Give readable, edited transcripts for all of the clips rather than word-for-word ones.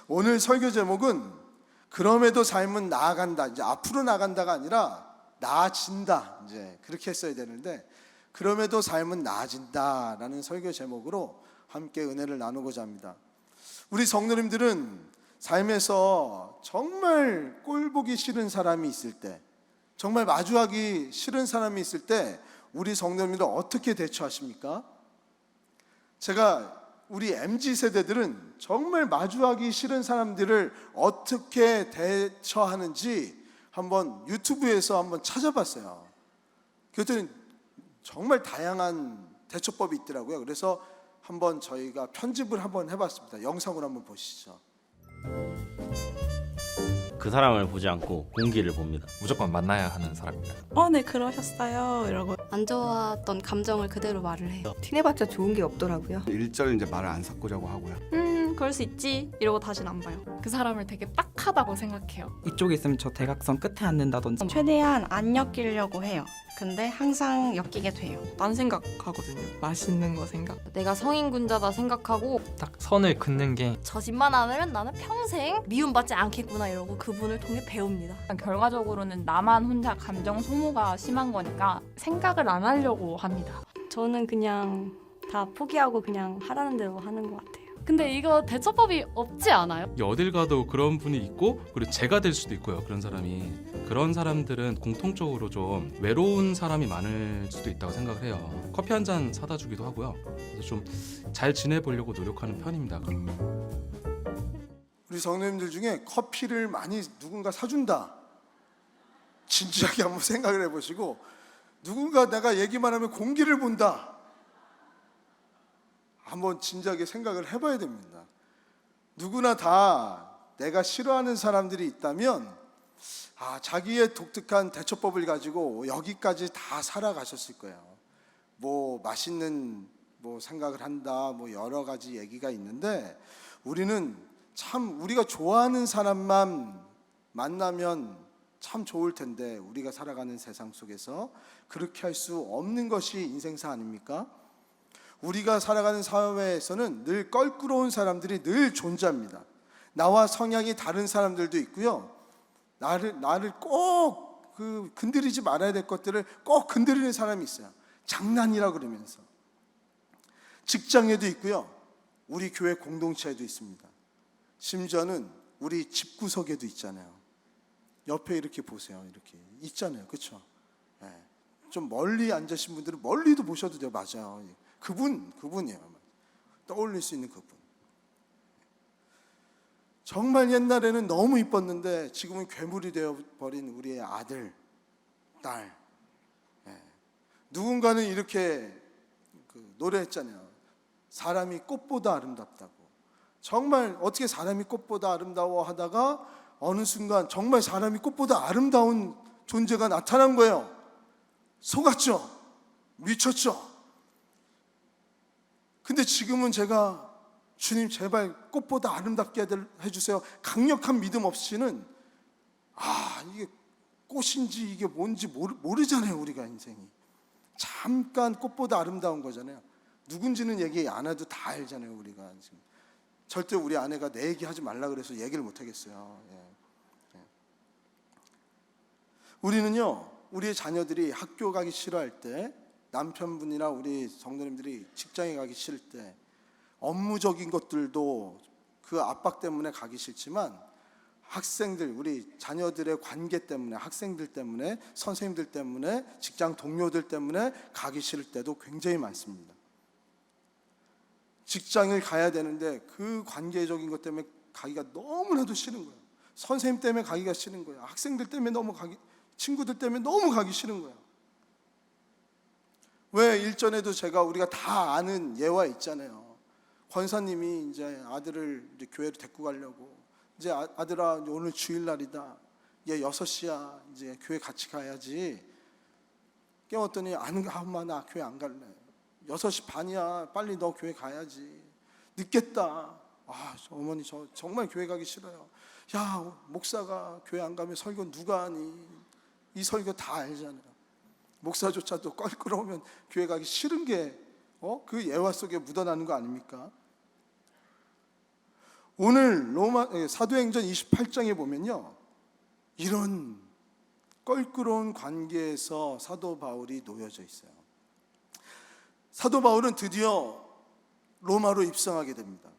오늘 설교 제목은 그럼에도 삶은 나아간다. 이제 앞으로 나간다가 아니라 나아진다. 이제 그렇게 했어야 되는데 그럼에도 삶은 나아진다라는 설교 제목으로 함께 은혜를 나누고자 합니다. 우리 성도님들은 삶에서 정말 꼴보기 싫은 사람이 있을 때, 정말 마주하기 싫은 사람이 있을 때 우리 성도님들은 어떻게 대처하십니까? 제가 우리 MZ세대들은 정말 마주하기 싫은 사람들을 어떻게 대처하는지 한번 유튜브에서 한번 찾아봤어요. 그랬더니 정말 다양한 대처법이 있더라고요. 그래서 한번 저희가 편집을 한번 해봤습니다. 영상으로 한번 보시죠. 그 사람을 보지 않고 공기를 봅니다. 무조건 만나야 하는 사람입니다. 네 그러셨어요 이러고 안 좋았던 감정을 그대로 말을 해요. 티내봤자 좋은 게 없더라고요. 일절 이제 말을 안 섞으려고 하고요. 그럴 수 있지 이러고 다시는 안 봐요. 그 사람을 되게 딱하다고 생각해요. 이쪽에 있으면 저 대각선 끝에 앉는다든지. 최대한 안 엮이려고 해요. 근데 항상 엮이게 돼요. 딴 생각하거든요. 맛있는 거 생각. 내가 성인군자다 생각하고 딱 선을 긋는 게 저 집만 안 하면 나는 평생 미움받지 않겠구나 이러고 그분을 통해 배웁니다. 결과적으로는 나만 혼자 감정 소모가 심한 거니까 생각을 안 하려고 합니다. 저는 그냥 다 포기하고 그냥 하라는 대로 하는 것 같아요. 근데 이거 대처법이 없지 않아요? 어딜 가도 그런 분이 있고 그리고 제가 될 수도 있고요. 그런 사람이. 그런 사람들은 공통적으로 좀 외로운 사람이 많을 수도 있다고 생각을 해요. 커피 한 잔 사다 주기도 하고요. 그래서 좀 잘 지내보려고 노력하는 편입니다. 우리 성도님들 중에 커피를 많이 누군가 사준다. 진지하게 한번 생각을 해보시고, 누군가 내가 얘기만 하면 공기를 본다. 한번 진지하게 생각을 해봐야 됩니다. 누구나 다 내가 싫어하는 사람들이 있다면 자기의 독특한 대처법을 가지고 여기까지 다 살아가셨을 거예요. 뭐 맛있는 생각을 한다, 여러 가지 얘기가 있는데, 우리는 참 우리가 좋아하는 사람만 만나면 참 좋을 텐데 우리가 살아가는 세상 속에서 그렇게 할 수 없는 것이 인생사 아닙니까? 우리가 살아가는 사회에서는 늘 껄끄러운 사람들이 늘 존재합니다. 나와 성향이 다른 사람들도 있고요. 나를 꼭 건드리지 말아야 될 것들을 꼭 건드리는 사람이 있어요. 장난이라 그러면서. 직장에도 있고요. 우리 교회 공동체에도 있습니다. 심지어는 우리 집구석에도 있잖아요. 옆에 이렇게 보세요. 이렇게 있잖아요. 그렇죠? 좀 멀리 앉으신 분들은 멀리도 보셔도 돼요. 맞아요. 그분이에요. 떠올릴 수 있는 그분. 정말 옛날에는 너무 이뻤는데 지금은 괴물이 되어버린 우리의 아들, 딸. 누군가는 이렇게 노래했잖아요. 사람이 꽃보다 아름답다고. 정말 어떻게 사람이 꽃보다 아름다워 하다가 어느 순간 정말 사람이 꽃보다 아름다운 존재가 나타난 거예요. 속았죠? 미쳤죠? 근데 지금은 제가 주님 제발 꽃보다 아름답게 해주세요. 강력한 믿음 없이는 이게 꽃인지 이게 뭔지 모르잖아요. 우리가 인생이 잠깐 꽃보다 아름다운 거잖아요. 누군지는 얘기 안 해도 다 알잖아요. 우리가 지금 절대 우리 아내가 내 얘기 하지 말라 그래서 얘기를 못 하겠어요. 우리는요, 우리의 자녀들이 학교 가기 싫어할 때, 남편분이나 우리 성도님들이 직장에 가기 싫을 때, 업무적인 것들도 그 압박 때문에 가기 싫지만, 학생들, 우리 자녀들의 관계 때문에, 학생들 때문에, 선생님들 때문에, 직장 동료들 때문에 가기 싫을 때도 굉장히 많습니다. 직장을 가야 되는데 그 관계적인 것 때문에 가기가 너무나도 싫은 거예요. 선생님 때문에 가기가 싫은 거예요. 학생들 때문에 친구들 때문에 너무 가기 싫은 거예요. 왜 일전에도 우리가 다 아는 예화 있잖아요. 권사님이 이제 아들을 이제 교회로 데리고 가려고, 이제 아들아 오늘 주일날이다, 얘 6시야, 이제 교회 같이 가야지. 깨웠더니 엄마 나 교회 안 갈래. 6시 반이야. 빨리 너 교회 가야지. 늦겠다. 어머니 저 정말 교회 가기 싫어요. 야, 목사가 교회 안 가면 설교 누가 하니? 이 설교 다 알잖아요. 목사조차도 껄끄러우면 교회 가기 싫은 게 그 예화 속에 묻어나는 거 아닙니까? 오늘 사도행전 28장에 보면요, 이런 껄끄러운 관계에서 사도 바울이 놓여져 있어요. 사도 바울은 드디어 로마로 입성하게 됩니다.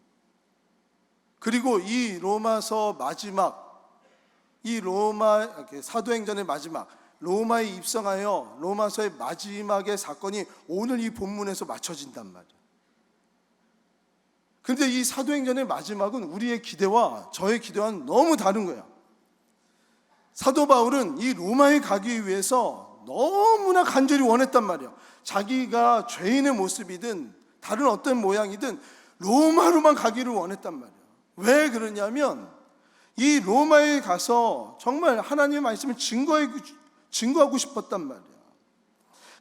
그리고 이 로마서 마지막, 이 사도행전의 마지막, 로마에 입성하여 로마서의 마지막의 사건이 오늘 이 본문에서 맞춰진단 말이에요. 그런데 이 사도행전의 마지막은 우리의 기대와 저의 기대와는 너무 다른 거예요. 사도 바울은 이 로마에 가기 위해서 너무나 간절히 원했단 말이에요. 자기가 죄인의 모습이든 다른 어떤 모양이든 로마로만 가기를 원했단 말이에요. 왜 그러냐면 이 로마에 가서 정말 하나님의 말씀을 증거하고 싶었단 말이에요.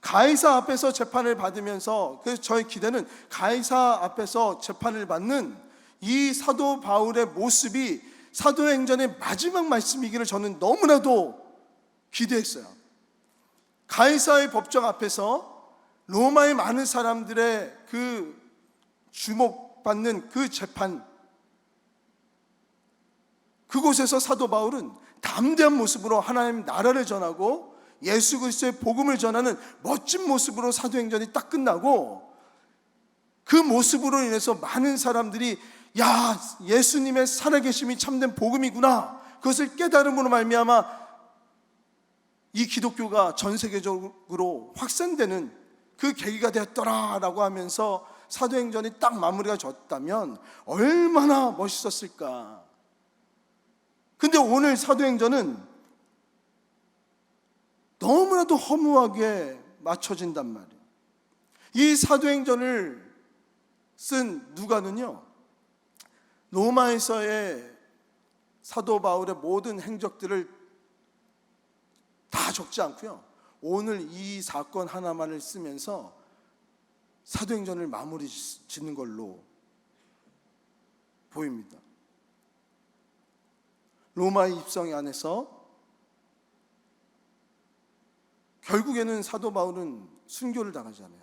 가이사 앞에서 재판을 받으면서, 그래서 저의 기대는 가이사 앞에서 재판을 받는 이 사도 바울의 모습이 사도행전의 마지막 말씀이기를 저는 너무나도 기대했어요. 가이사의 법정 앞에서 로마의 많은 사람들의 그 주목받는 그 재판, 그곳에서 사도 바울은 담대한 모습으로 하나님 나라를 전하고 예수 그리스도의 복음을 전하는 멋진 모습으로 사도행전이 딱 끝나고, 그 모습으로 인해서 많은 사람들이 야, 예수님의 살아계심이 참된 복음이구나, 그것을 깨달음으로 말미암아 이 기독교가 전 세계적으로 확산되는 그 계기가 되었더라라고 하면서 사도행전이 딱 마무리가 졌다면 얼마나 멋있었을까. 근데 오늘 사도행전은 너무나도 허무하게 맞춰진단 말이에요. 이 사도행전을 쓴 누가는요, 로마에서의 사도 바울의 모든 행적들을 다 적지 않고요, 오늘 이 사건 하나만을 쓰면서 사도행전을 마무리 짓는 걸로 보입니다. 로마의 입성 안에서 결국에는 사도 바울은 순교를 당하잖아요.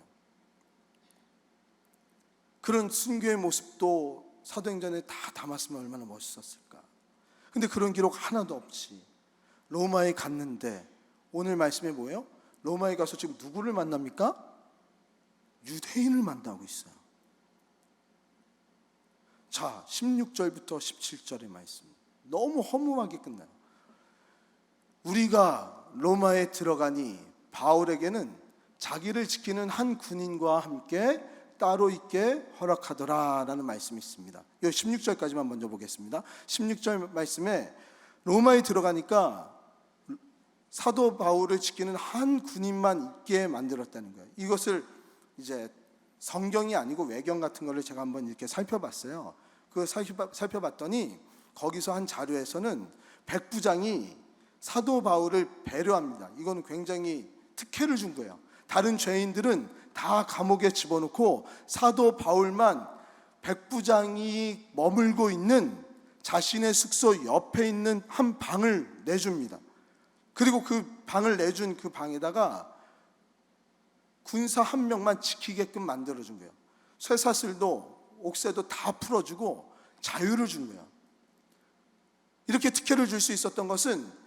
그런 순교의 모습도 사도행전에 다 담았으면 얼마나 멋있었을까. 근데 그런 기록 하나도 없이 로마에 갔는데, 오늘 말씀이 뭐예요? 로마에 가서 지금 누구를 만납니까? 유대인을 만나고 있어요. 자, 16절부터 17절의 말씀, 너무 허무하게 끝나요. 우리가 로마에 들어가니 바울에게는 자기를 지키는 한 군인과 함께 따로 있게 허락하더라라는 말씀이 있습니다. 이 16절까지만 먼저 보겠습니다. 16절 말씀에 로마에 들어가니까 사도 바울을 지키는 한 군인만 있게 만들었다는 거예요. 이것을 이제 성경이 아니고 외경 같은 거를 제가 한번 이렇게 살펴봤어요. 그 살펴봤더니 거기서 한 자료에서는 백부장이 사도 바울을 배려합니다. 이거는 굉장히 특혜를 준 거예요. 다른 죄인들은 다 감옥에 집어넣고 사도 바울만 백부장이 머물고 있는 자신의 숙소 옆에 있는 한 방을 내줍니다. 그리고 그 방을 내준 그 방에다가 군사 한 명만 지키게끔 만들어준 거예요. 쇠사슬도 옥새도 다 풀어주고 자유를 준 거예요. 이렇게 특혜를 줄 수 있었던 것은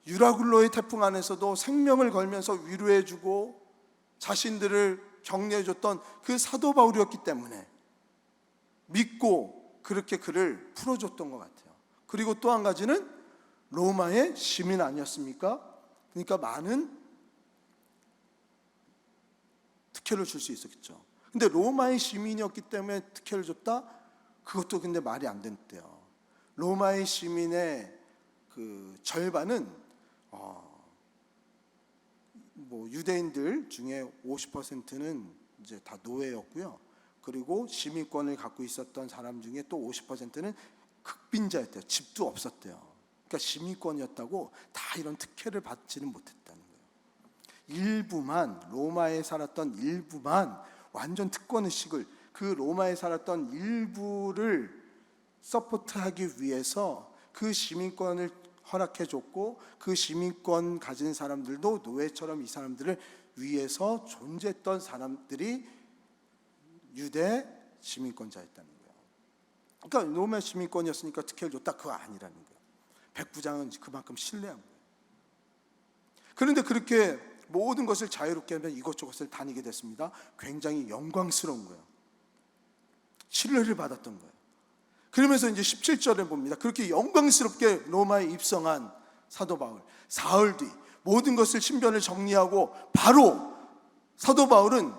유라굴로의 태풍 안에서도 생명을 걸면서 위로해주고 자신들을 격려해줬던 그 사도 바울이었기 때문에 믿고 그렇게 그를 풀어줬던 것 같아요. 그리고 또 한 가지는 로마의 시민 아니었습니까? 그러니까 많은 특혜를 줄 수 있었겠죠. 근데 로마의 시민이었기 때문에 특혜를 줬다? 그것도 근데 말이 안 됐대요. 로마의 시민의 그 절반은 유대인들 중에 50%는 이제 다 노예였고요. 그리고 시민권을 갖고 있었던 사람 중에 또 50%는 극빈자였대요. 집도 없었대요. 그러니까 시민권이었다고 다 이런 특혜를 받지는 못했다는 거예요. 일부만, 로마에 살았던 일부만 완전 특권의식을, 그 로마에 살았던 일부를 서포트하기 위해서 그 시민권을 허락해줬고, 그 시민권 가진 사람들도 노예처럼 이 사람들을 위해서 존재했던 사람들이 유대 시민권자였다는 거예요. 그러니까 로마 시민권이었으니까 특혜를 줬다, 그거 아니라는 거예요. 백부장은 그만큼 신뢰한 거예요. 그런데 그렇게 모든 것을 자유롭게 하면 이것저것을 다니게 됐습니다. 굉장히 영광스러운 거예요. 신뢰를 받았던 거예요. 그러면서 이제 17절에 봅니다. 그렇게 영광스럽게 로마에 입성한 사도 바울, 사흘 뒤 모든 것을 신변을 정리하고 바로 사도 바울은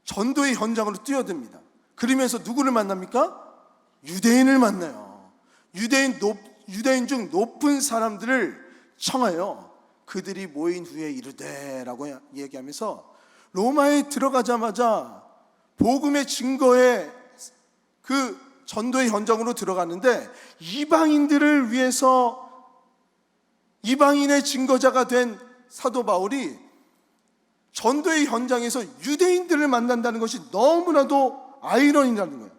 전도의 현장으로 뛰어듭니다. 그러면서 누구를 만납니까? 유대인을 만나요. 유대인 중 높은 사람들을 청하여 그들이 모인 후에 이르되라고 얘기하면서 로마에 들어가자마자 복음의 증거에 그 전도의 현장으로 들어가는데 이방인들을 위해서 이방인의 증거자가 된 사도 바울이 전도의 현장에서 유대인들을 만난다는 것이 너무나도 아이러니라는 거예요.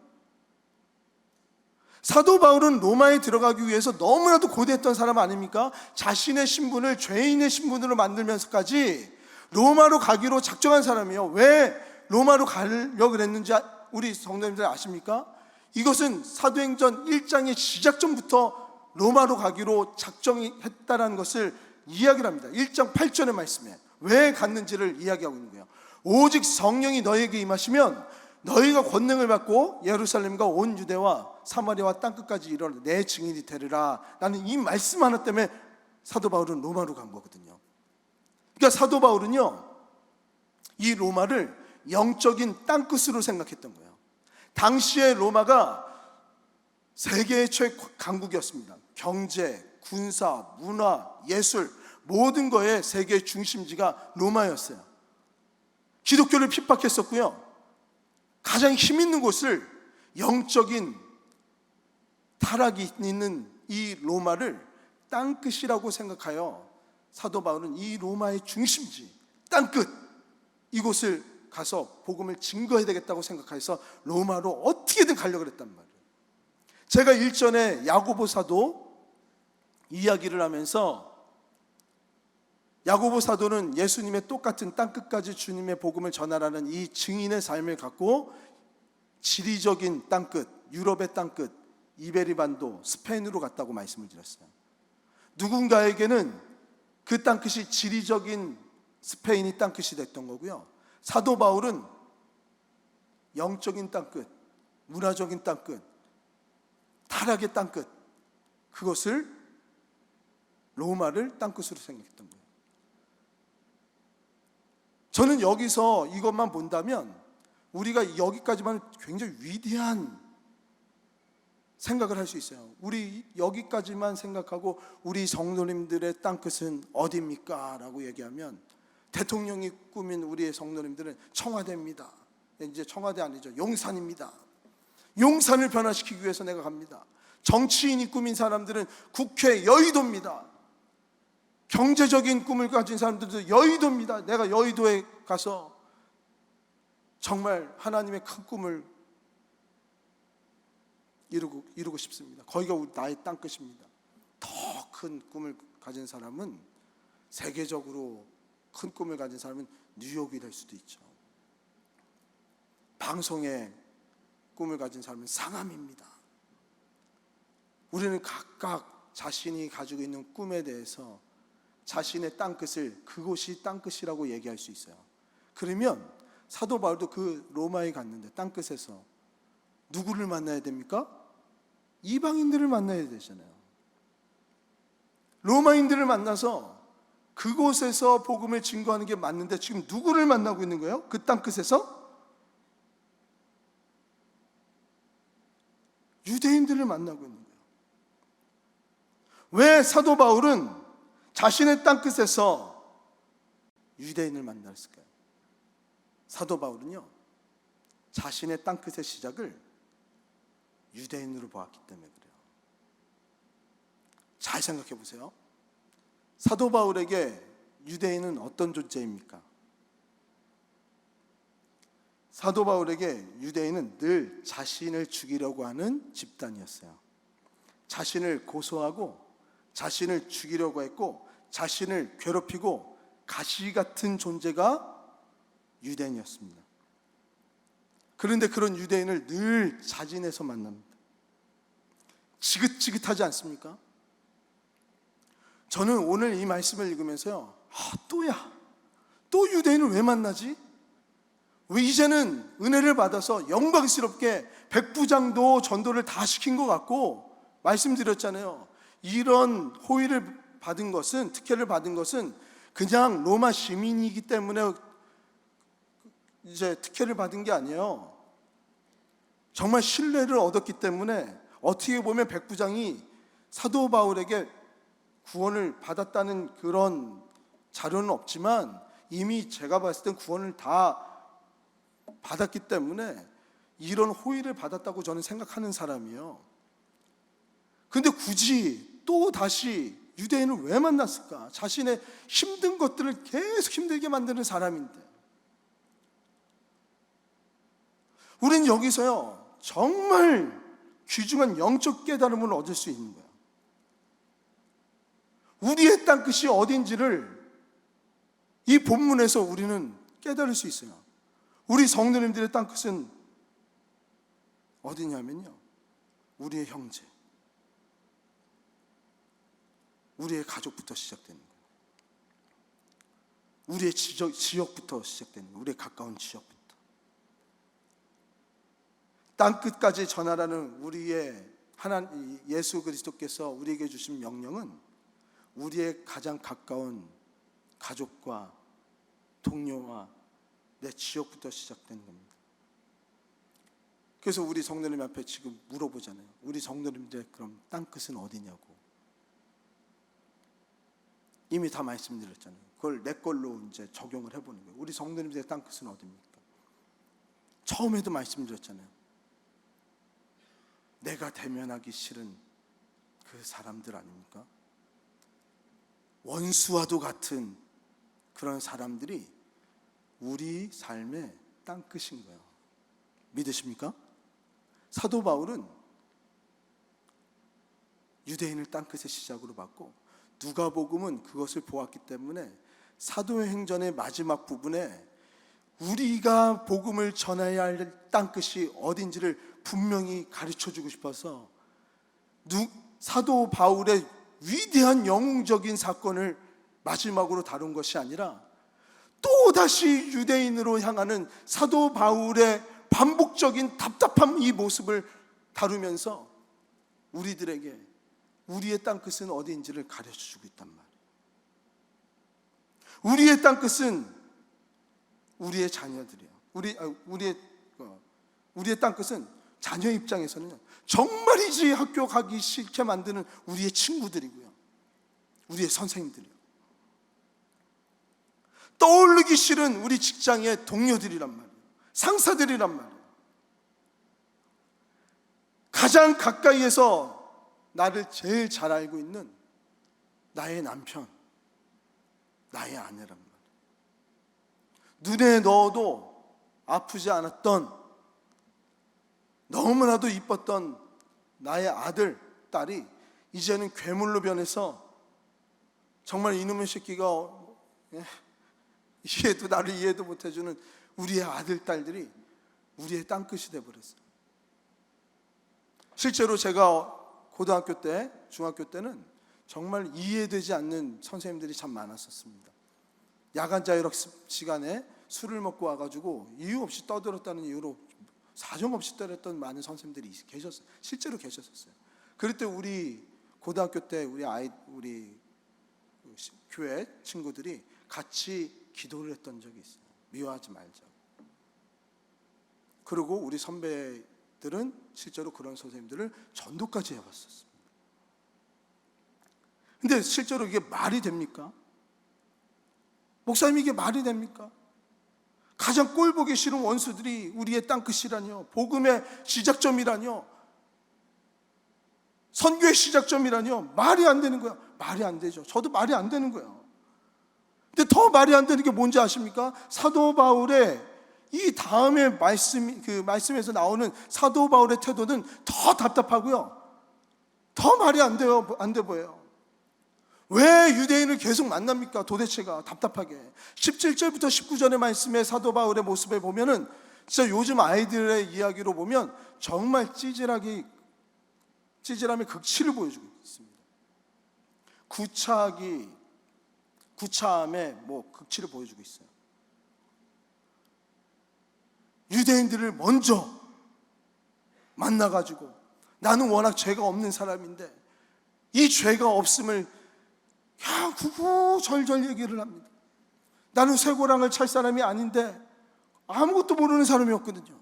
사도 바울은 로마에 들어가기 위해서 너무나도 고대했던 사람 아닙니까? 자신의 신분을 죄인의 신분으로 만들면서까지 로마로 가기로 작정한 사람이에요. 왜 로마로 가려고 그랬는지 우리 성도님들 아십니까? 이것은 사도행전 1장의 시작 전부터 로마로 가기로 작정했다는 것을 이야기를 합니다. 1장 8절의 말씀에 왜 갔는지를 이야기하고 있는 거예요. 오직 성령이 너에게 임하시면 너희가 권능을 받고 예루살렘과 온 유대와 사마리아와 땅끝까지 이르러 내 증인이 되리라. 나는 이 말씀 하나 때문에 사도 바울은 로마로 간 거거든요. 그러니까 사도 바울은요, 이 로마를 영적인 땅끝으로 생각했던 거예요. 당시에 로마가 세계의 최강국이었습니다. 경제, 군사, 문화, 예술 모든 거에 세계의 중심지가 로마였어요. 기독교를 핍박했었고요. 가장 힘 있는 곳을 영적인 타락이 있는 이 로마를 땅끝이라고 생각하여 사도 바울은 이 로마의 중심지, 땅끝 이곳을 가서 복음을 증거해야 되겠다고 생각해서 로마로 어떻게든 가려고 했단 말이에요. 제가 일전에 야고보 사도 이야기를 하면서 야고보 사도는 예수님의 똑같은 땅끝까지 주님의 복음을 전하라는 이 증인의 삶을 갖고 지리적인 땅끝, 유럽의 땅끝, 이베리반도, 스페인으로 갔다고 말씀을 드렸어요. 누군가에게는 그 땅끝이 지리적인 스페인이 땅끝이 됐던 거고요. 사도 바울은 영적인 땅끝, 문화적인 땅끝, 타락의 땅끝, 그것을 로마를 땅끝으로 생각했던 거예요. 저는 여기서 이것만 본다면 우리가 여기까지만 굉장히 위대한 생각을 할 수 있어요. 우리 여기까지만 생각하고 우리 성도님들의 땅끝은 어디입니까? 라고 얘기하면 대통령이 꾸민 우리의 성도님들은 청와대입니다. 이제 청와대 아니죠. 용산입니다. 용산을 변화시키기 위해서 내가 갑니다. 정치인이 꾸민 사람들은 국회 여의도입니다. 경제적인 꿈을 가진 사람들도 여의도입니다. 내가 여의도에 가서 정말 하나님의 큰 꿈을 이루고 싶습니다. 거기가 나의 땅끝입니다. 더 큰 꿈을 가진 사람은, 세계적으로 큰 꿈을 가진 사람은 뉴욕이 될 수도 있죠. 방송의 꿈을 가진 사람은 상암입니다. 우리는 각각 자신이 가지고 있는 꿈에 대해서 자신의 땅끝을 그곳이 땅끝이라고 얘기할 수 있어요. 그러면 사도 바울도 그 로마에 갔는데 땅끝에서 누구를 만나야 됩니까? 이방인들을 만나야 되잖아요. 로마인들을 만나서 그곳에서 복음을 증거하는 게 맞는데 지금 누구를 만나고 있는 거예요? 그 땅끝에서? 유대인들을 만나고 있는 거예요. 왜 사도 바울은 자신의 땅끝에서 유대인을 만났을까요? 사도 바울은요, 자신의 땅끝의 시작을 유대인으로 보았기 때문에 그래요. 잘 생각해 보세요. 사도 바울에게 유대인은 어떤 존재입니까? 사도 바울에게 유대인은 늘 자신을 죽이려고 하는 집단이었어요. 자신을 고소하고 자신을 죽이려고 했고 자신을 괴롭히고 가시 같은 존재가 유대인이었습니다. 그런데 그런 유대인을 늘 자진해서 만납니다. 지긋지긋하지 않습니까? 저는 오늘 이 말씀을 읽으면서요, 또야, 또 유대인을 왜 만나지? 왜 이제는 은혜를 받아서 영광스럽게 백부장도 전도를 다 시킨 것 같고, 말씀드렸잖아요. 이런 호의를 받은 것은, 특혜를 받은 것은 그냥 로마 시민이기 때문에 이제 특혜를 받은 게 아니에요. 정말 신뢰를 얻었기 때문에, 어떻게 보면 백부장이 사도 바울에게 구원을 받았다는 그런 자료는 없지만 이미 제가 봤을 땐 구원을 다 받았기 때문에 이런 호의를 받았다고 저는 생각하는 사람이에요. 근데 굳이 또 다시 유대인을 왜 만났을까? 자신의 힘든 것들을 계속 힘들게 만드는 사람인데. 우린 여기서요, 정말 귀중한 영적 깨달음을 얻을 수 있는 거예요. 우리의 땅끝이 어딘지를 이 본문에서 우리는 깨달을 수 있어요. 우리 성도님들의 땅끝은 어디냐면요, 우리의 형제, 우리의 가족부터 시작되는 거예요. 우리의 지역부터 시작되는 거예요. 우리의 가까운 지역부터. 땅끝까지 전하라는 우리의 하나님 예수 그리스도께서 우리에게 주신 명령은 우리의 가장 가까운 가족과 동료와 내 지역부터 시작되는 겁니다. 그래서 우리 성도님 앞에 지금 물어보잖아요. 우리 성도님들 그럼 땅끝은 어디냐고. 이미 다 말씀드렸잖아요. 그걸 내 걸로 이제 적용을 해보는 거예요. 우리 성도님들의 땅끝은 어디입니까? 처음에도 말씀드렸잖아요. 내가 대면하기 싫은 그 사람들 아닙니까? 원수와도 같은 그런 사람들이 우리 삶의 땅끝인 거예요. 믿으십니까? 사도 바울은 유대인을 땅끝의 시작으로 봤고, 누가복음은 그것을 보았기 때문에 사도행전의 마지막 부분에 우리가 복음을 전해야 할 땅끝이 어딘지를 분명히 가르쳐주고 싶어서 사도 바울의 위대한 영웅적인 사건을 마지막으로 다룬 것이 아니라 또다시 유대인으로 향하는 사도 바울의 반복적인 답답한 이 모습을 다루면서 우리들에게 우리의 땅끝은 어디인지를 가르쳐주고 있단 말이에요. 우리의 땅끝은 우리의 자녀들이에요. 우리의 땅끝은 자녀 입장에서는 정말이지 학교 가기 싫게 만드는 우리의 친구들이고요, 우리의 선생님들이요, 떠올리기 싫은 우리 직장의 동료들이란 말이에요, 상사들이란 말이에요. 가장 가까이에서 나를 제일 잘 알고 있는 나의 남편, 나의 아내란 말이에요. 눈에 넣어도 아프지 않았던, 너무나도 이뻤던 나의 아들, 딸이 이제는 괴물로 변해서 정말 이놈의 새끼가 이해도 나를 이해도 못해주는 우리의 아들, 딸들이 우리의 땅끝이 돼버렸어요. 실제로 제가 고등학교 때, 중학교 때는 정말 이해되지 않는 선생님들이 참 많았었습니다. 야간 자율학습 시간에 술을 먹고 와가지고 이유 없이 떠들었다는 이유로 사정없이 때렸던 많은 선생님들이 계셨어요. 실제로 계셨었어요. 그럴 때 우리 고등학교 때 우리 교회 친구들이 같이 기도를 했던 적이 있어요. 미워하지 말자. 그리고 우리 선배들은 실제로 그런 선생님들을 전도까지 해봤었습니다. 근데 실제로 이게 말이 됩니까? 목사님, 이게 말이 됩니까? 가장 꼴보기 싫은 원수들이 우리의 땅끝이라뇨, 복음의 시작점이라뇨, 선교의 시작점이라뇨. 말이 안 되는 거야. 말이 안 되죠. 저도 말이 안 되는 거예요. 근데 더 말이 안 되는 게 뭔지 아십니까? 사도 바울의 이 다음에 말씀에서 나오는 사도 바울의 태도는 더 답답하고요, 더 말이 안 돼 보여요. 왜 유대인을 계속 만납니까? 도대체가 답답하게. 17절부터 19절의 말씀에 사도 바울의 모습을 보면은 진짜 요즘 아이들의 이야기로 보면 정말 찌질하게 찌질함의 극치를 보여주고 있습니다. 구차함의 극치를 보여주고 있어요. 유대인들을 먼저 만나가지고 나는 워낙 죄가 없는 사람인데 이 죄가 없음을 그냥 구구절절 얘기를 합니다. 나는 쇠고랑을 찰 사람이 아닌데 아무것도 모르는 사람이었거든요.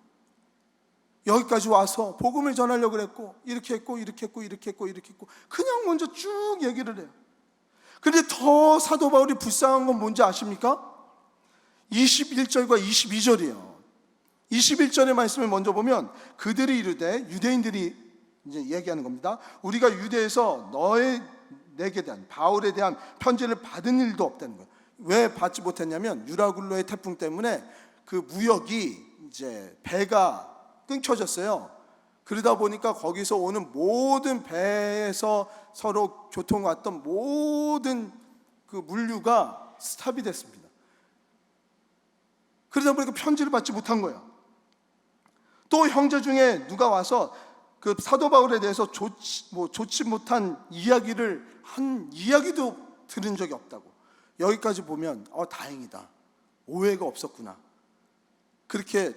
여기까지 와서 복음을 전하려고 그랬고 이렇게 했고 이렇게 했고 이렇게 했고 이렇게 했고 그냥 먼저 쭉 얘기를 해요. 그런데 더 사도 바울이 불쌍한 건 뭔지 아십니까? 21절과 22절이에요. 21절의 말씀을 먼저 보면 그들이 이르되, 유대인들이 이제 얘기하는 겁니다. 우리가 유대에서 내게 대한, 바울에 대한 편지를 받은 일도 없다는 거예요. 왜 받지 못했냐면 유라굴로의 태풍 때문에 그 무역이 이제 배가 끊겨졌어요. 그러다 보니까 거기서 오는 모든 배에서 서로 교통 왔던 모든 그 물류가 스탑이 됐습니다. 그러다 보니까 편지를 받지 못한 거예요. 또 형제 중에 누가 와서 그 사도 바울에 대해서 좋지 못한 이야기를 한 이야기도 들은 적이 없다고. 여기까지 보면 다행이다, 오해가 없었구나, 그렇게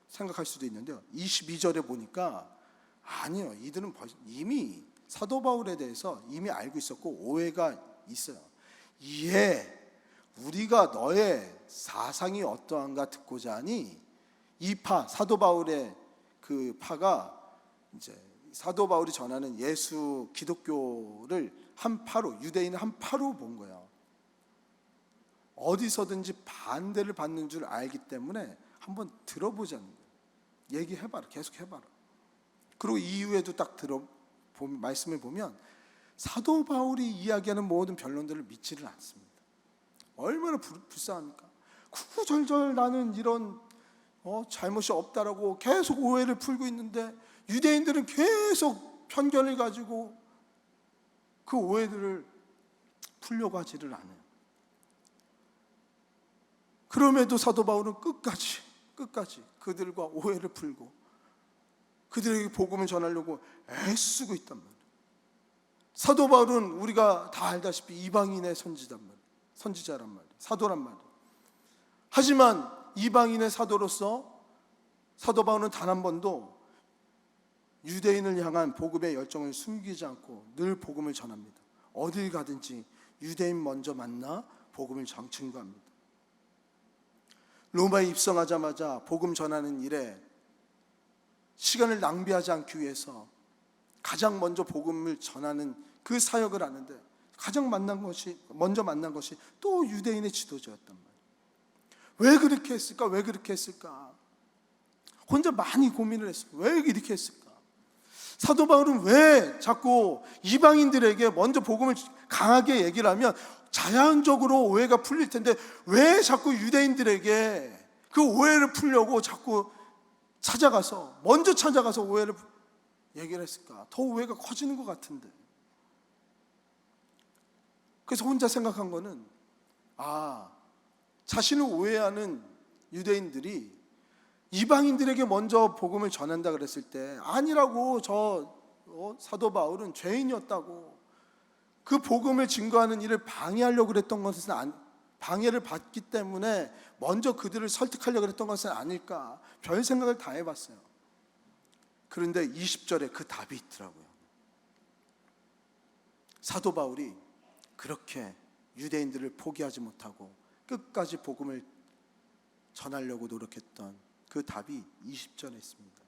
생각할 수도 있는데요. 22절에 보니까 아니요, 이들은 이미 사도 바울에 대해서 이미 알고 있었고 오해가 있어요. 이에 우리가 너의 사상이 어떠한가 듣고자 하니, 이 파, 사도 바울의 그 파가 이제 사도 바울이 전하는 예수 기독교를 한 파로, 유대인을 한 파로 본 거예요. 어디서든지 반대를 받는 줄 알기 때문에 한번 들어보자는 거예요. 얘기해봐라, 계속 해봐라. 그리고 이후에도 딱 말씀을 보면 사도 바울이 이야기하는 모든 변론들을 믿지를 않습니다. 얼마나 불쌍합니까? 구구절절 나는 이런 잘못이 없다라고 계속 오해를 풀고 있는데 유대인들은 계속 편견을 가지고 그 오해들을 풀려고 하지를 않아요. 그럼에도 사도 바울은 끝까지 그들과 오해를 풀고 그들에게 복음을 전하려고 애쓰고 있단 말이에요. 사도 바울은 우리가 다 알다시피 이방인의 선지자란 말이에요. 사도란 말이에요. 하지만 이방인의 사도로서 사도 바울은 단 한 번도 유대인을 향한 복음의 열정을 숨기지 않고 늘 복음을 전합니다. 어딜 가든지 유대인 먼저 만나 복음을 증거합니다. 로마에 입성하자마자 복음 전하는 일에 시간을 낭비하지 않기 위해서 가장 먼저 복음을 전하는 그 사역을 하는데 가장 먼저 만난 것이 또 유대인의 지도자였단 말이에요. 왜 그렇게 했을까? 혼자 많이 고민을 했어요. 왜 이렇게 했을까? 사도 바울은 왜 자꾸 이방인들에게 먼저 복음을 강하게 얘기를 하면 자연적으로 오해가 풀릴 텐데 왜 자꾸 유대인들에게 그 오해를 풀려고 자꾸 먼저 찾아가서 오해를 얘기를 했을까? 더 오해가 커지는 것 같은데. 그래서 혼자 생각한 거는 자신을 오해하는 유대인들이 이방인들에게 먼저 복음을 전한다 그랬을 때 아니라고, 사도 바울은 죄인이었다고, 그 복음을 증거하는 일을 방해하려고 그랬던 것은 방해를 받기 때문에 먼저 그들을 설득하려고 그랬던 것은 아닐까, 별 생각을 다 해봤어요. 그런데 20절에 그 답이 있더라고요. 사도 바울이 그렇게 유대인들을 포기하지 못하고 끝까지 복음을 전하려고 노력했던 그 답이 20절에 있습니다.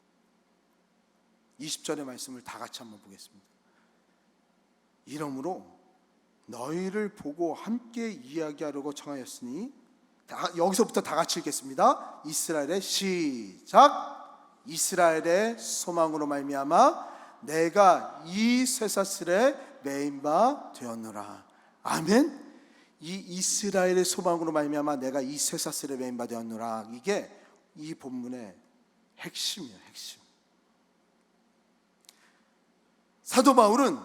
20절의 말씀을 다 같이 한번 보겠습니다. 이러므로 너희를 보고 함께 이야기하려고 청하였으니, 여기서부터 다 같이 읽겠습니다. 이스라엘의 시작. 이스라엘의 소망으로 말미암아 내가 이 쇠사슬에 매인 바 되었노라. 아멘. 이 이스라엘의 소망으로 말미암아 내가 이 쇠사슬에 매인 바 되었노라. 이게 이 본문의 핵심이에요. 핵심. 사도 바울은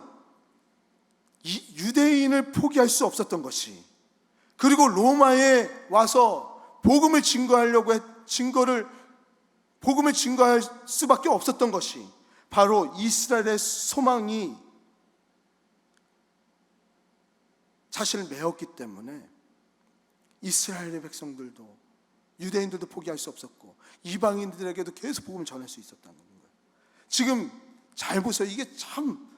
이 유대인을 포기할 수 없었던 것이, 그리고 로마에 와서 복음을 증거할 수밖에 없었던 것이 바로 이스라엘의 소망이 자신을 메웠기 때문에 이스라엘의 백성들도 유대인들도 포기할 수 없었고 이방인들에게도 계속 복음을 전할 수 있었다는 거예요. 지금 잘 보세요. 이게 참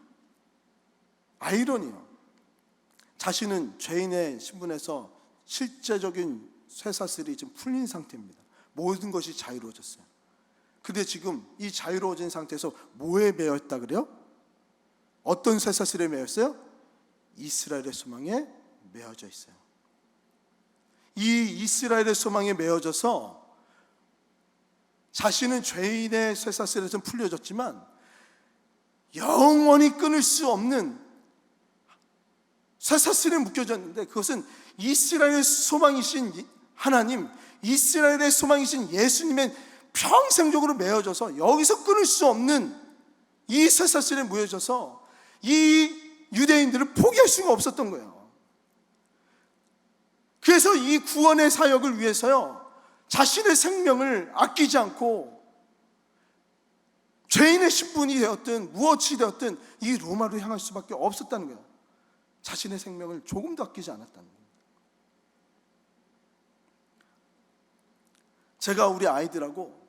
아이러니요. 자신은 죄인의 신분에서 실제적인 쇠사슬이 지금 풀린 상태입니다. 모든 것이 자유로워졌어요. 근데 지금 이 자유로워진 상태에서 뭐에 매였다 그래요? 어떤 쇠사슬에 매였어요? 이스라엘의 소망에 매어져 있어요. 이 이스라엘의 소망에 매어져서 자신은 죄인의 쇠사슬에서 풀려졌지만 영원히 끊을 수 없는 쇠사슬에 묶여졌는데 그것은 이스라엘의 소망이신 하나님, 이스라엘의 소망이신 예수님의 평생적으로 매어져서 여기서 끊을 수 없는 이 쇠사슬에 묶여져서 이 유대인들을 포기할 수가 없었던 거예요. 그래서 이 구원의 사역을 위해서요, 자신의 생명을 아끼지 않고 죄인의 신분이 되었든 무엇이 되었든 이 로마로 향할 수밖에 없었다는 거예요. 자신의 생명을 조금도 아끼지 않았다는 거예요. 제가 우리 아이들하고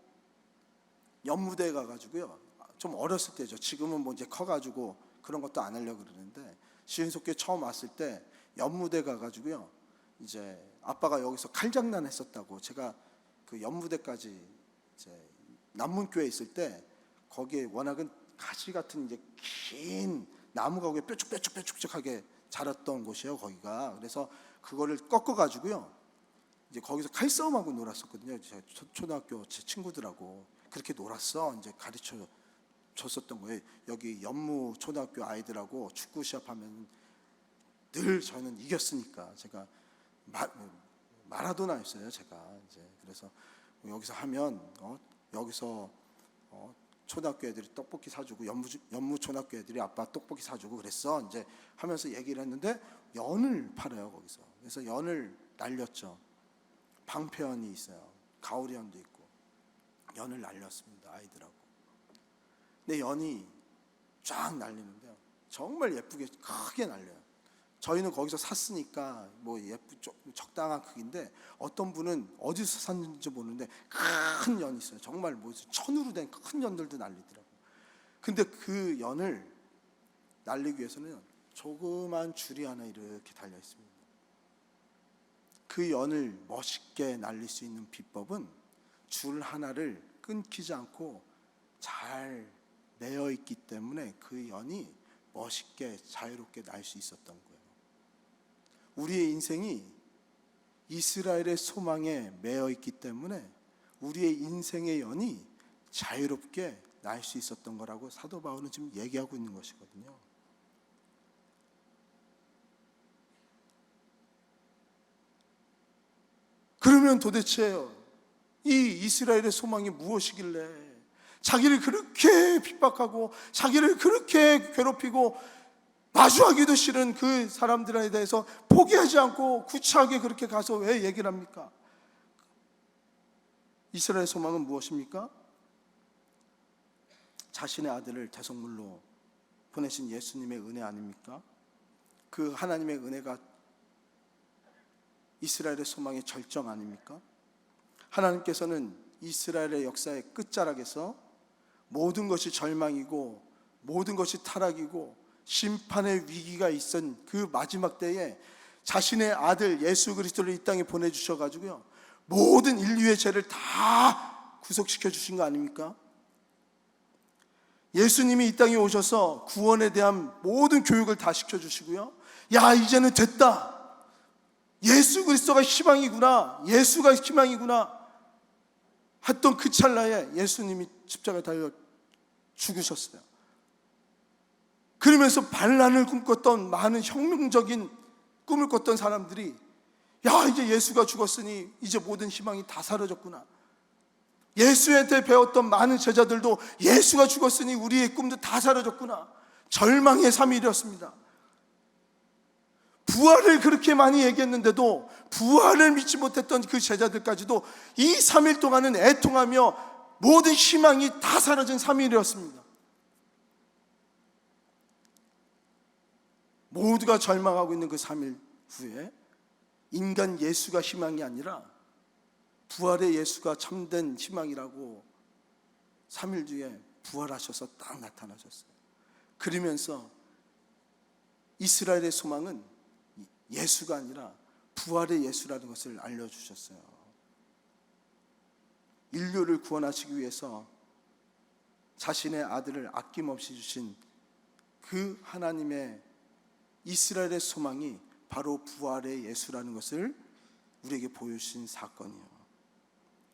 연무대에 가가지고요, 좀 어렸을 때죠. 지금은 뭐 이제 커가지고 그런 것도 안 하려고 그러는데 시은속교회 처음 왔을 때 연무대 가가지고요, 이제 아빠가 여기서 칼장난 했었다고, 제가 그 연무대까지 이제 남문교회에 있을 때 거기에 워낙은 가지 같은 이제 긴 나무가 거기에 뾰족뾰족하게 자랐던 곳이에요, 거기가. 그래서 그거를 꺾어가지고요, 이제 거기서 칼싸움하고 놀았었거든요. 제가 초등학교 제 친구들하고 그렇게 놀았어. 이제 가르쳐 줬었던 거예요. 여기 연무 초등학교 아이들하고 축구 시합하면 늘 저는 이겼으니까 제가 마라도나였어요, 제가. 이제 그래서 여기서 하면 여기서 초등학교 애들이 떡볶이 사주고 연무 초등학교 애들이 아빠 떡볶이 사주고 그랬어. 이제 하면서 얘기를 했는데 연을 팔아요, 거기서. 그래서 연을 날렸죠. 방패연이 있어요. 가오리연도 있고. 연을 날렸습니다, 아이들하고. 근데 연이 쫙 날리는데요, 정말 예쁘게 크게 날려요. 저희는 거기서 샀으니까 뭐 적당한 크기인데 어떤 분은 어디서 샀는지 모르는데 큰 연이 있어요. 정말 뭐 천으로 된 큰 연들도 날리더라고요. 근데 그 연을 날리기 위해서는 조그만 줄이 하나 이렇게 달려 있습니다. 그 연을 멋있게 날릴 수 있는 비법은 줄 하나를 끊기지 않고 잘 매어 있기 때문에 그 연이 멋있게 자유롭게 날 수 있었던 거예요. 우리의 인생이 이스라엘의 소망에 매어 있기 때문에 우리의 인생의 연이 자유롭게 날 수 있었던 거라고 사도 바울은 지금 얘기하고 있는 것이거든요. 그러면 도대체 이 이스라엘의 소망이 무엇이길래 자기를 그렇게 핍박하고 자기를 그렇게 괴롭히고 마주하기도 싫은 그 사람들에 대해서 포기하지 않고 구차하게 그렇게 가서 왜 얘기를 합니까? 이스라엘의 소망은 무엇입니까? 자신의 아들을 대속물로 보내신 예수님의 은혜 아닙니까? 그 하나님의 은혜가 이스라엘의 소망의 절정 아닙니까? 하나님께서는 이스라엘의 역사의 끝자락에서 모든 것이 절망이고 모든 것이 타락이고 심판의 위기가 있은 그 마지막 때에 자신의 아들 예수 그리스도를 이 땅에 보내주셔가지고요, 모든 인류의 죄를 다 구속시켜 주신 거 아닙니까? 예수님이 이 땅에 오셔서 구원에 대한 모든 교육을 다 시켜주시고요, 야 이제는 됐다, 예수 그리스도가 희망이구나, 예수가 희망이구나 했던 그 찰나에 예수님이 십자가에 달려 죽으셨어요. 그러면서 반란을 꿈꿨던 많은 혁명적인 꿈을 꿨던 사람들이 야 이제 예수가 죽었으니 이제 모든 희망이 다 사라졌구나, 예수한테 배웠던 많은 제자들도 예수가 죽었으니 우리의 꿈도 다 사라졌구나, 절망의 3일이었습니다. 부활을 그렇게 많이 얘기했는데도 부활을 믿지 못했던 그 제자들까지도 이 3일 동안은 애통하며 모든 희망이 다 사라진 3일이었습니다. 모두가 절망하고 있는 그 3일 후에 인간 예수가 희망이 아니라 부활의 예수가 참된 희망이라고 3일 뒤에 부활하셔서 딱 나타나셨어요. 그러면서 이스라엘의 소망은 예수가 아니라 부활의 예수라는 것을 알려주셨어요. 인류를 구원하시기 위해서 자신의 아들을 아낌없이 주신 그 하나님의 이스라엘의 소망이 바로 부활의 예수라는 것을 우리에게 보여주신 사건이에요.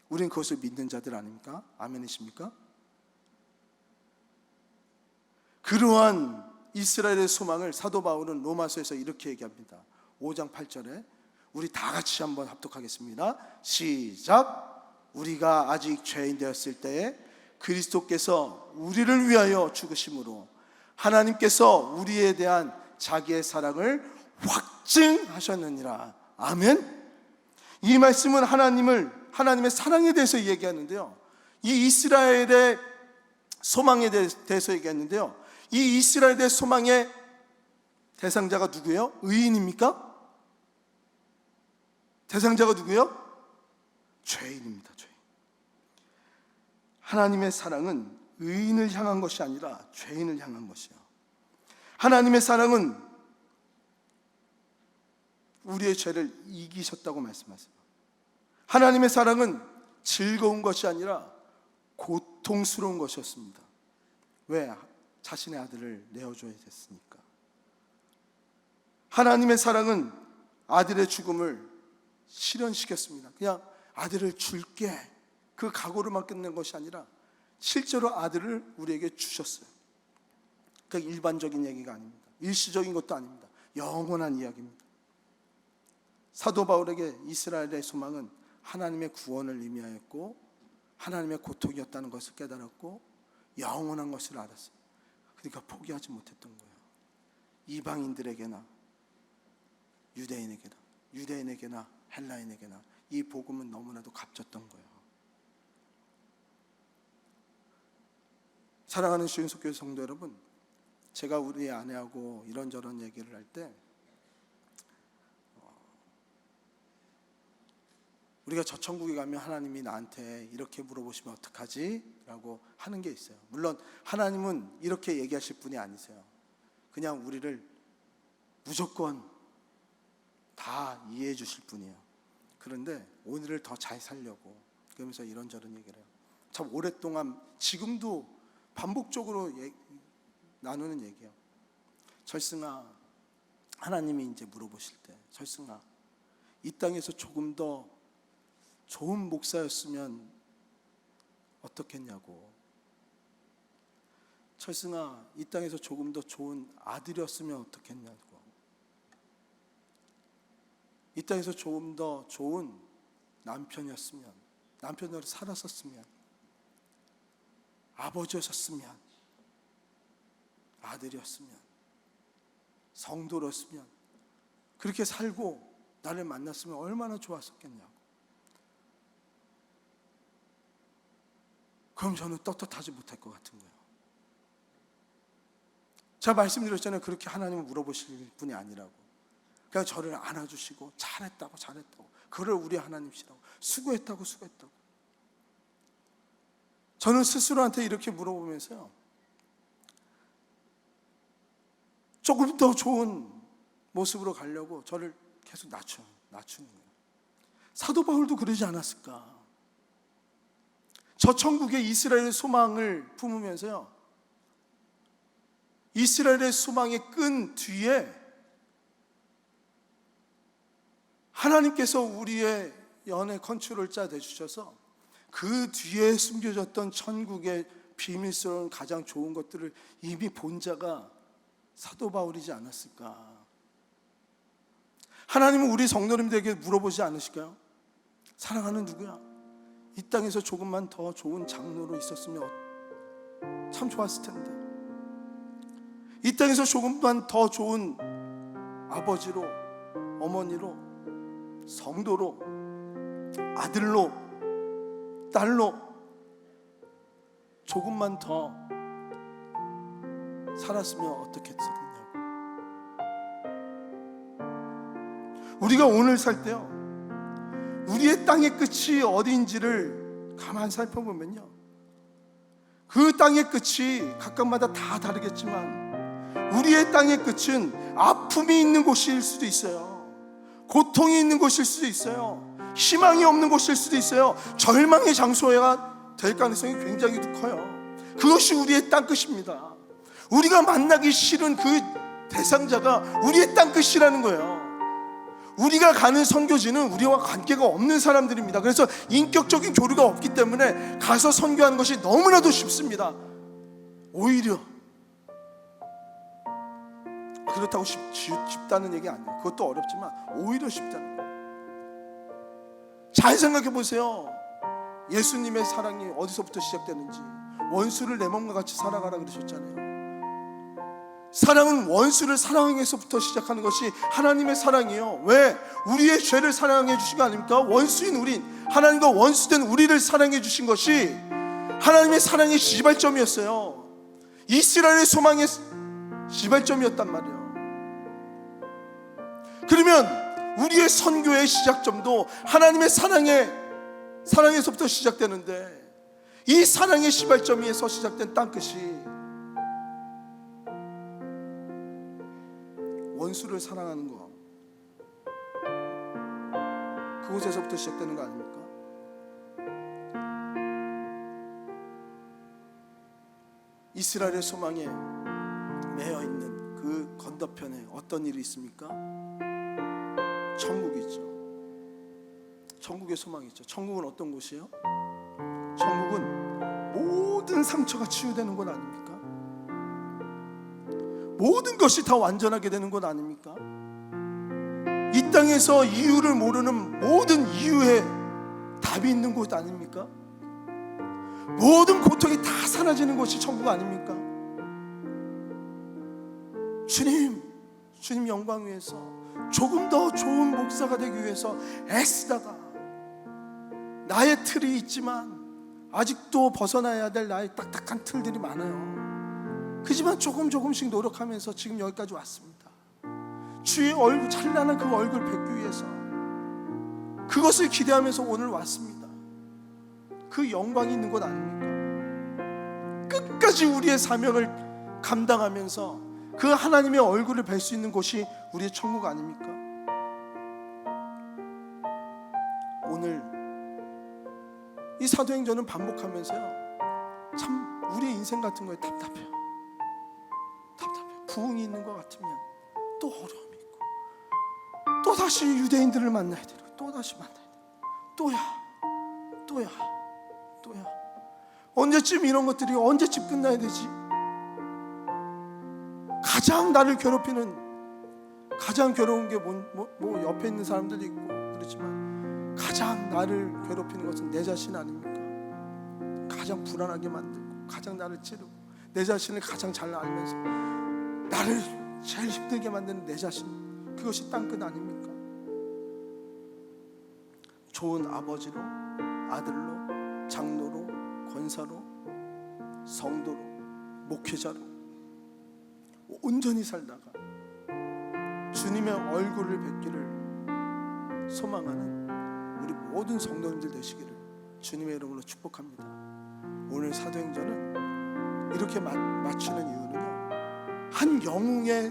우리는 그것을 믿는 자들 아닙니까? 아멘이십니까? 그러한 이스라엘의 소망을 사도 바울은 로마서에서 이렇게 얘기합니다. 5장 8절에 우리 다 같이 한번 합독하겠습니다. 시작. 우리가 아직 죄인 되었을 때에 그리스도께서 우리를 위하여 죽으심으로 하나님께서 우리에 대한 자기의 사랑을 확증하셨느니라. 아멘. 이 말씀은 하나님의 사랑에 대해서 얘기하는데요, 이 이스라엘의 소망에 대해서 얘기했는데요, 이 이스라엘의 소망의 대상자가 누구예요? 의인입니까? 대상자가 누구예요? 죄인입니다. 죄인. 하나님의 사랑은 의인을 향한 것이 아니라 죄인을 향한 것이요. 하나님의 사랑은 우리의 죄를 이기셨다고 말씀하세요. 하나님의 사랑은 즐거운 것이 아니라 고통스러운 것이었습니다. 왜? 자신의 아들을 내어줘야 됐으니까. 하나님의 사랑은 아들의 죽음을 실현시켰습니다. 그냥 아들을 줄게, 그 각오로만 끝낸 것이 아니라 실제로 아들을 우리에게 주셨어요. 그 일반적인 얘기가 아닙니다. 일시적인 것도 아닙니다. 영원한 이야기입니다. 사도 바울에게 이스라엘의 소망은 하나님의 구원을 의미하였고 하나님의 고통이었다는 것을 깨달았고 영원한 것을 알았어요. 그러니까 포기하지 못했던 거예요. 이방인들에게나 유대인에게나 헬라인에게나 이 복음은 너무나도 값졌던 거예요. 사랑하는 주인속교회 성도 여러분, 제가 우리 아내하고 이런저런 얘기를 할 때 우리가 저 천국에 가면 하나님이 나한테 이렇게 물어보시면 어떡하지? 라고 하는 게 있어요. 물론 하나님은 이렇게 얘기하실 분이 아니세요. 그냥 우리를 무조건 다 이해해 주실 분이에요. 그런데 오늘을 더 잘 살려고 그러면서 이런저런 얘기를 해요. 참 오랫동안 지금도 반복적으로 나누는 얘기예요. 절승아, 하나님이 이제 물어보실 때, 절승아, 이 땅에서 조금 더 좋은 목사였으면 어떻겠냐고. 철승아, 이 땅에서 조금 더 좋은 아들이었으면 어떻겠냐고. 이 땅에서 조금 더 좋은 남편이었으면, 남편으로 살았었으면, 아버지였었으면, 아들이었으면, 성도였으면, 그렇게 살고 나를 만났으면 얼마나 좋았었겠냐고. 그럼 저는 떳떳하지 못할 것 같은 거예요. 제가 말씀드렸잖아요. 그렇게 하나님을 물어보실 분이 아니라고. 그냥 저를 안아주시고 잘했다고. 그걸 우리 하나님이시라고. 수고했다고. 저는 스스로한테 이렇게 물어보면서요, 조금 더 좋은 모습으로 가려고 저를 계속 낮추는 거예요. 사도 바울도 그러지 않았을까? 저 천국의 이스라엘의 소망을 품으면서요, 이스라엘의 소망의 끈 뒤에 하나님께서 우리의 연애 컨트롤 짜 되주셔서 그 뒤에 숨겨졌던 천국의 비밀스러운 가장 좋은 것들을 이미 본 자가 사도 바울이지 않았을까? 하나님은 우리 성도님들에게 물어보지 않으실까요? 사랑하는 누구야? 이 땅에서 조금만 더 좋은 장로로 있었으면 참 좋았을 텐데. 이 땅에서 조금만 더 좋은 아버지로, 어머니로, 성도로, 아들로, 딸로 조금만 더 살았으면 어떻겠었냐고. 우리가 오늘 살 때요, 우리의 땅의 끝이 어디인지를 가만 살펴보면요, 그 땅의 끝이 각각마다 다 다르겠지만 우리의 땅의 끝은 아픔이 있는 곳일 수도 있어요. 고통이 있는 곳일 수도 있어요. 희망이 없는 곳일 수도 있어요. 절망의 장소가 될 가능성이 굉장히 커요. 그것이 우리의 땅 끝입니다. 우리가 만나기 싫은 그 대상자가 우리의 땅 끝이라는 거예요. 우리가 가는 선교지는 우리와 관계가 없는 사람들입니다. 그래서 인격적인 교류가 없기 때문에 가서 선교하는 것이 너무나도 쉽습니다. 오히려 그렇다고 쉽다는 얘기 아니에요. 그것도 어렵지만 오히려 쉽다는 거예요. 잘 생각해 보세요. 예수님의 사랑이 어디서부터 시작되는지. 원수를 내 몸과 같이 살아가라 그러셨잖아요. 사랑은 원수를 사랑해서부터 시작하는 것이 하나님의 사랑이에요. 왜? 우리의 죄를 사랑해 주신 거 아닙니까? 원수인 우린, 하나님과 원수된 우리를 사랑해 주신 것이 하나님의 사랑의 시발점이었어요. 이스라엘의 소망의 시발점이었단 말이에요. 그러면 우리의 선교의 시작점도 하나님의 사랑에서부터 시작되는데, 이 사랑의 시발점에서 시작된 땅끝이 원수를 사랑하는 거, 그곳에서부터 시작되는 거 아닙니까? 이스라엘의 소망에 매여 있는 그 건너편에 어떤 일이 있습니까? 천국이 있죠. 천국의 소망이 있죠. 천국은 어떤 곳이에요? 천국은 모든 상처가 치유되는 곳 아닙니까? 모든 것이 다 완전하게 되는 곳 아닙니까? 이 땅에서 이유를 모르는 모든 이유에 답이 있는 곳 아닙니까? 모든 고통이 다 사라지는 곳이 천국 아닙니까? 주님 영광 위해서 조금 더 좋은 목사가 되기 위해서 애쓰다가 나의 틀이 있지만 아직도 벗어나야 될 나의 딱딱한 틀들이 많아요. 그지만 조금씩 노력하면서 지금 여기까지 왔습니다. 주의 얼굴, 찬란한 그 얼굴 뵙기 위해서 그것을 기대하면서 오늘 왔습니다. 그 영광이 있는 곳 아닙니까? 끝까지 우리의 사명을 감당하면서 그 하나님의 얼굴을 뵐 수 있는 곳이 우리의 천국 아닙니까? 오늘 이 사도행전은 반복하면서요, 참 우리의 인생 같은 거에 답답해요. 부흥이 있는 것 같으면 또 어려움이 있고, 또 다시 유대인들을 만나야 되고, 또 다시 만나야 되고, 또야 언제쯤 이런 것들이 언제쯤 끝나야 되지? 가장 나를 괴롭히는, 가장 괴로운 게 뭐 옆에 있는 사람들도 있고 그렇지만 가장 나를 괴롭히는 것은 내 자신 아닙니까? 가장 불안하게 만들고, 가장 나를 찌르고, 내 자신을 가장 잘 알면서 나를 제일 힘들게 만드는 내 자신, 그것이 땅끝 아닙니까? 좋은 아버지로, 아들로, 장로로, 권사로, 성도로, 목회자로 온전히 살다가 주님의 얼굴을 뵙기를 소망하는 우리 모든 성도님들 되시기를 주님의 이름으로 축복합니다. 오늘 사도행전은 이렇게 마치는 이유는요, 한 영웅의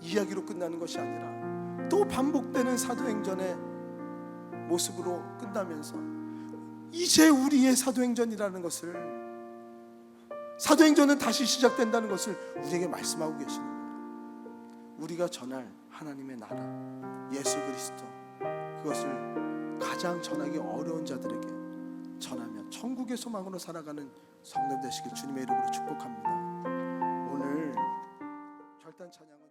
이야기로 끝나는 것이 아니라 또 반복되는 사도행전의 모습으로 끝나면서 이제 우리의 사도행전이라는 것을, 사도행전은 다시 시작된다는 것을 우리에게 말씀하고 계시는 거예요. 우리가 전할 하나님의 나라, 예수 그리스도, 그것을 가장 전하기 어려운 자들에게 전하며 천국의 소망으로 살아가는 성도 되시길 주님의 이름으로 축복합니다. 오늘 결단 찬양은